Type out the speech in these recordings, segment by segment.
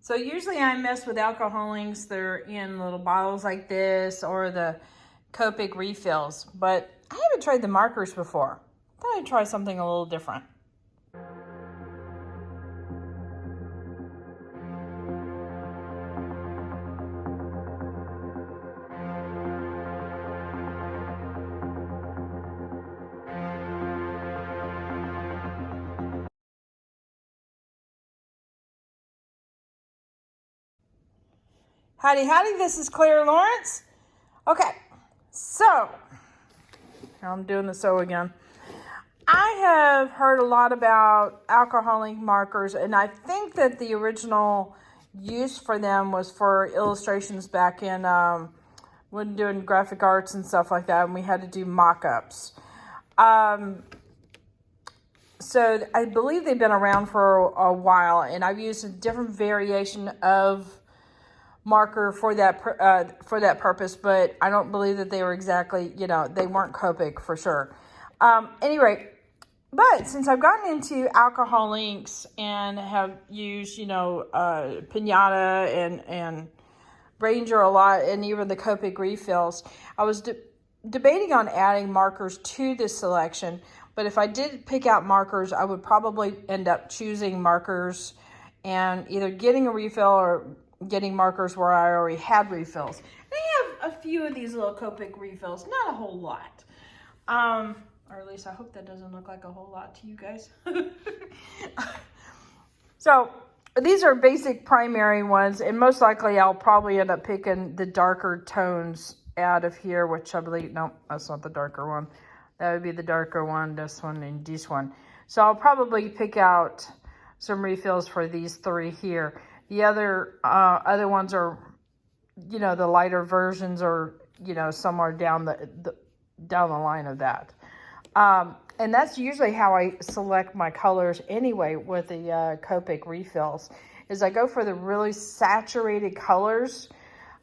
So usually I mess with alcohol inks. They're in little bottles like this or the Copic refills, but I haven't tried the markers before. Thought I'd try something a little different. Howdy, howdy, this is Clara Lawrence. Okay, so, I'm doing the so again. I have heard a lot about alcohol ink markers, and I think that the original use for them was for illustrations back in when doing graphic arts and stuff like that, and we had to do mock-ups. So I believe they've been around for a while, and I've used a different variation of marker for that purpose, but I don't believe that they were exactly, they weren't Copic for sure. Anyway, but since I've gotten into alcohol inks and have used, Pinata and Ranger a lot, and even the Copic refills, I was debating on adding markers to this selection. But if I did pick out markers, I would probably end up choosing markers and either getting a refill or getting markers where I already had refills. They have a few of these little Copic refills, not a whole lot. Or at least I hope that doesn't look like a whole lot to you guys. So these are basic primary ones, and most likely I'll probably end up picking the darker tones out of here, which I believe, no, that's not the darker one. That would be the darker one, this one, and this one. So I'll probably pick out some refills for these three here. The other ones are, the lighter versions are, somewhere down the line of that. And that's usually how I select my colors anyway with the Copic refills, is I go for the really saturated colors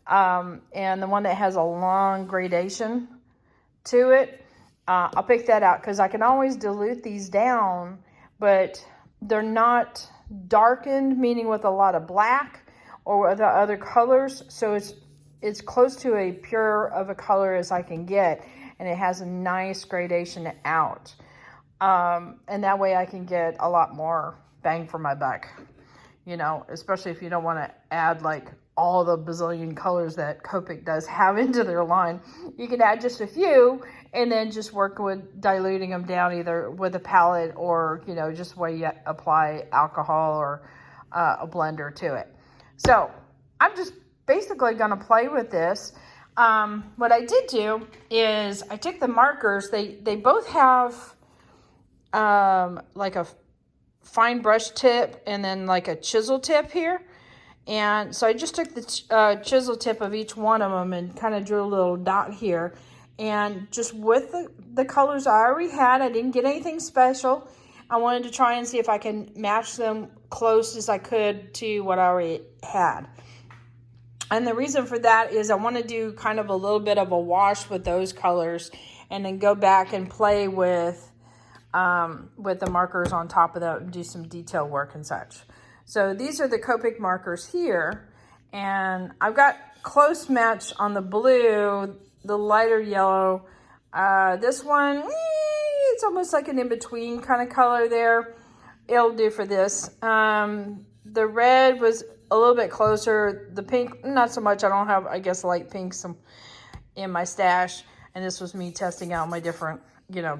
and the one that has a long gradation to it. I'll pick that out because I can always dilute these down, but they're not darkened, meaning with a lot of black or with the other colors. So it's close to a pure of a color as I can get, and it has a nice gradation out. And that way I can get a lot more bang for my buck, especially if you don't want to add like all the bazillion colors that Copic does have into their line. You can add just a few and then just work with diluting them down either with a palette or, just the way you apply alcohol or a blender to it. So I'm just basically going to play with this. What I did do is I took the markers. They both have like a fine brush tip and then like a chisel tip here. And so I just took the chisel tip of each one of them and kind of drew a little dot here. And just with the colors I already had, I didn't get anything special. I wanted to try and see if I can match them close as I could to what I already had. And the reason for that is I want to do kind of a little bit of a wash with those colors and then go back and play with the markers on top of that and do some detail work and such. So these are the Copic markers here, and I've got close match on the blue, the lighter yellow. This one, it's almost like an in-between kind of color there. It'll do for this. The red was a little bit closer. The pink, not so much. I don't have, I guess, light pinks in my stash. And this was me testing out my different,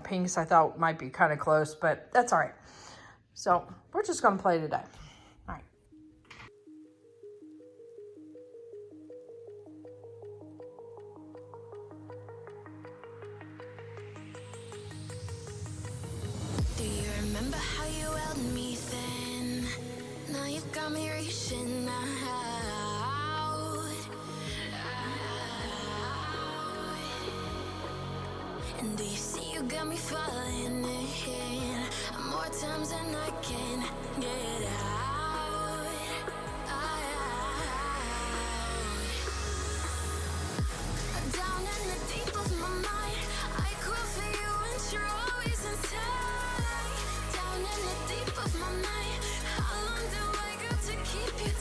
pinks I thought might be kind of close, but that's all right. So we're just going to play today. All right. Do you remember how you held me then? Now you got me reaching out. And do you see you got me falling in more times than I can get out. Down in the deep of my mind, I crawl for you and you're always inside. Down in the deep of my mind, how long do I got to keep you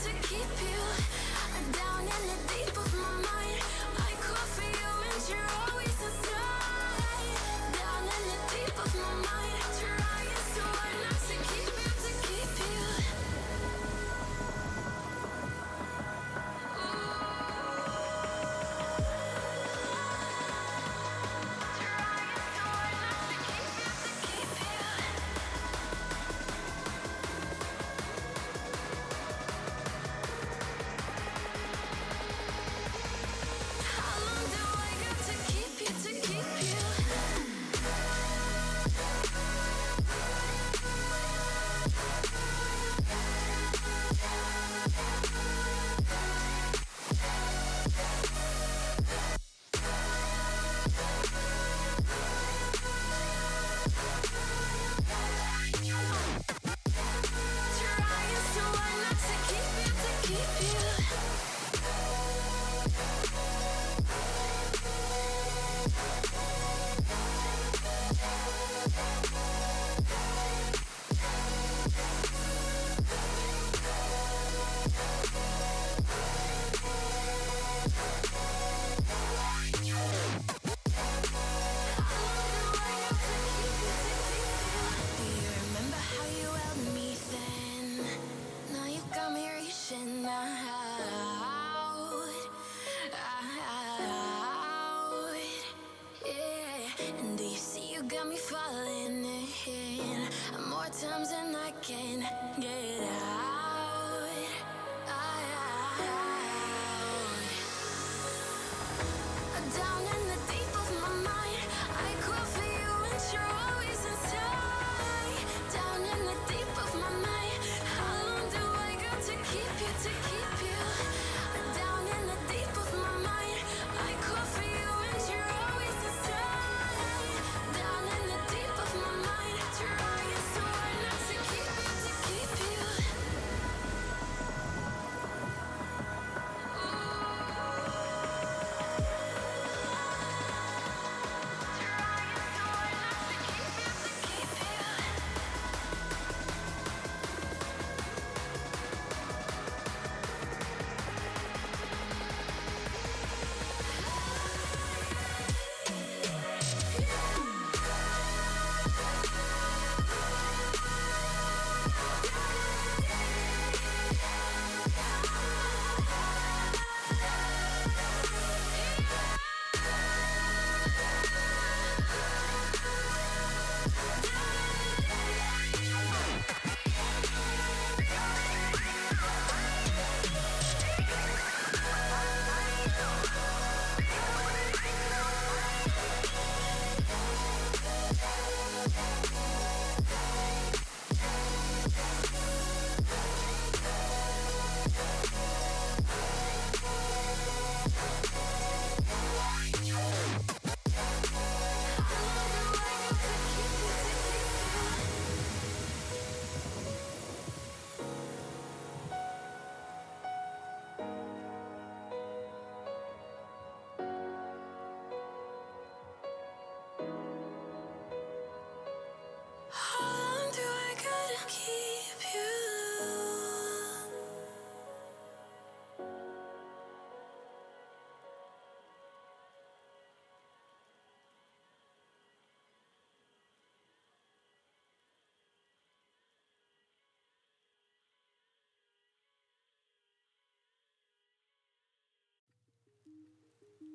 Do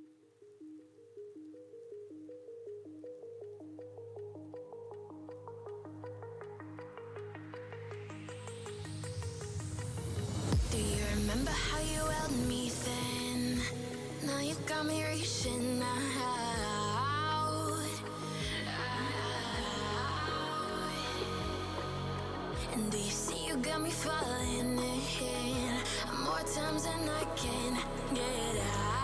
you remember how you held me then? Now you got me reaching out. And do you see you got me falling in more times than I can get out.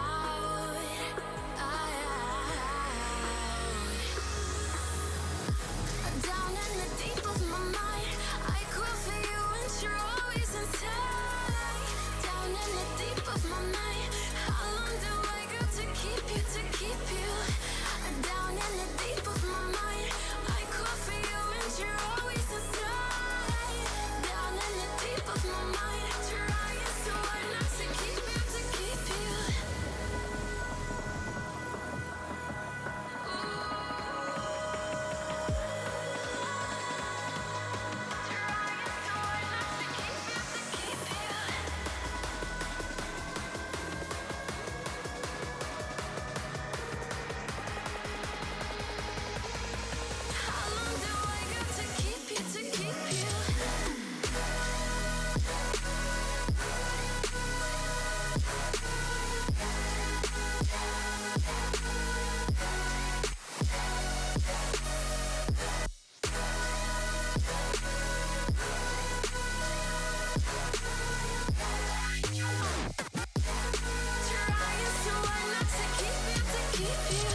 Down in the deep of my mind, I crawl for you and you're always inside. Down in the deep of my mind, how long do I got to keep you, to keep you? Down in the deep of my mind, I crawl for you and you're always inside. Down in the deep of my mind, trying so hard not to keep you, to keep you. How long do I got to keep you, to keep you? Trying so hard not to keep you, to keep you.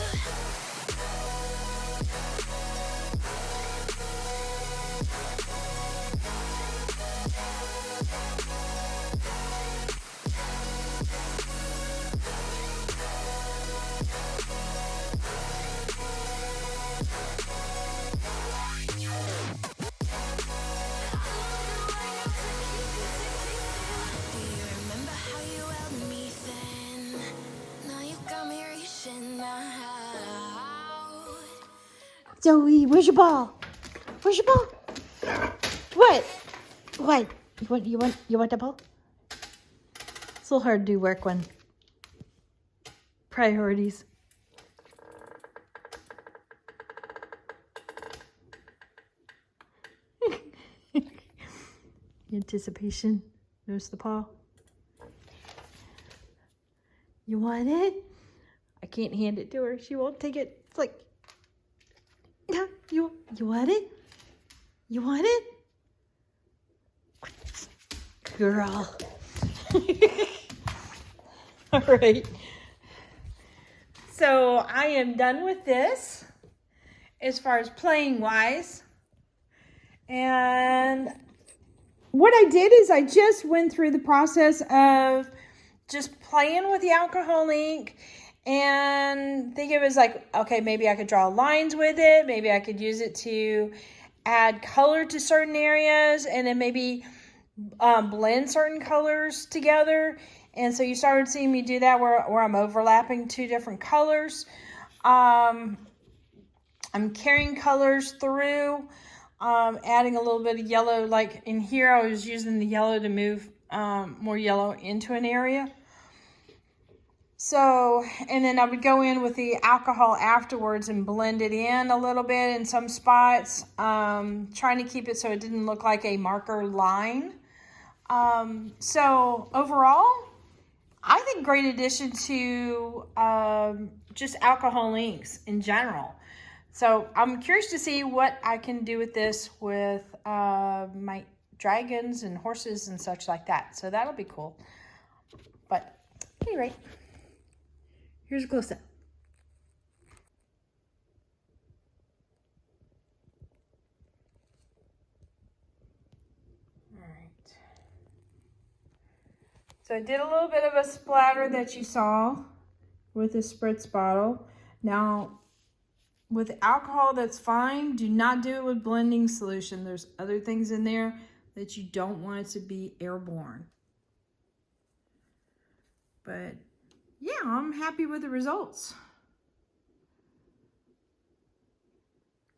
Do you remember how you held me then? Now you got me reaching out. Zoe, where's your ball? Where's your ball? What? What? You want the ball? It's a little hard to do work when priorities. Anticipation. Notice the paw. You want it? I can't hand it to her. She won't take it. It's like, yeah, you want it? You want it? Girl. All right. So I am done with this as far as playing wise. And what I did is I just went through the process of just playing with the alcohol ink and think it was like, okay, maybe I could draw lines with it. Maybe I could use it to add color to certain areas and then maybe blend certain colors together. And so you started seeing me do that where I'm overlapping two different colors. I'm carrying colors through, adding a little bit of yellow. Like in here, I was using the yellow to move more yellow into an area. So, and then I would go in with the alcohol afterwards and blend it in a little bit in some spots, trying to keep it so it didn't look like a marker line. So overall, I think great addition to just alcohol inks in general. So I'm curious to see what I can do with this with my dragons and horses and such like that. So that'll be cool. But at any rate, here's a close-up. All right. So I did a little bit of a splatter that you saw with the spritz bottle. Now, with alcohol, that's fine. Do not do it with blending solution. There's other things in there that you don't want it to be airborne. But yeah, I'm happy with the results.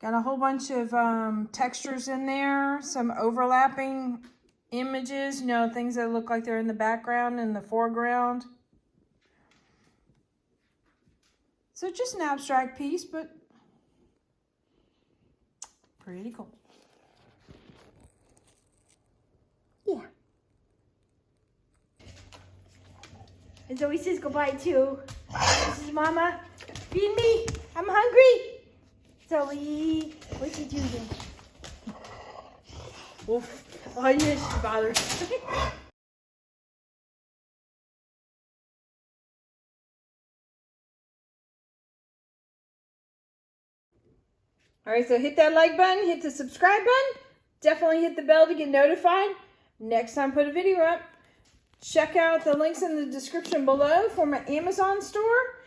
Got a whole bunch of textures in there, some overlapping images, you know, things that look like they're in the background and the foreground. So just an abstract piece, but pretty cool. Yeah. And Zoe says goodbye too. This is Mama. Feed me. I'm hungry. Zoe, what you doing? Oof. Oh, yes, she bothers. All right, so hit that like button, hit the subscribe button. Definitely hit the bell to get notified next time I put a video up. Check out the links in the description below for my Amazon store,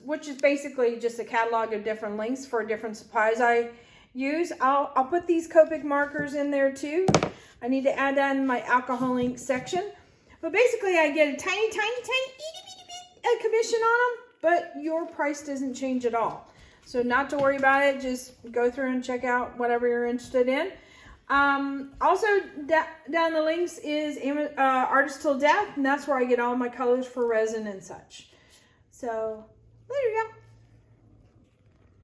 which is basically just a catalog of different links for different supplies I use. I'll put these Copic markers in there too. I need to add that in my alcohol ink section. But basically I get a tiny, itty bitty bit commission on them, but your price doesn't change at all. So not to worry about it, just go through and check out whatever you're interested in. Also, down the links is Artist Till Death, and that's where I get all my colors for resin and such. So, there you go.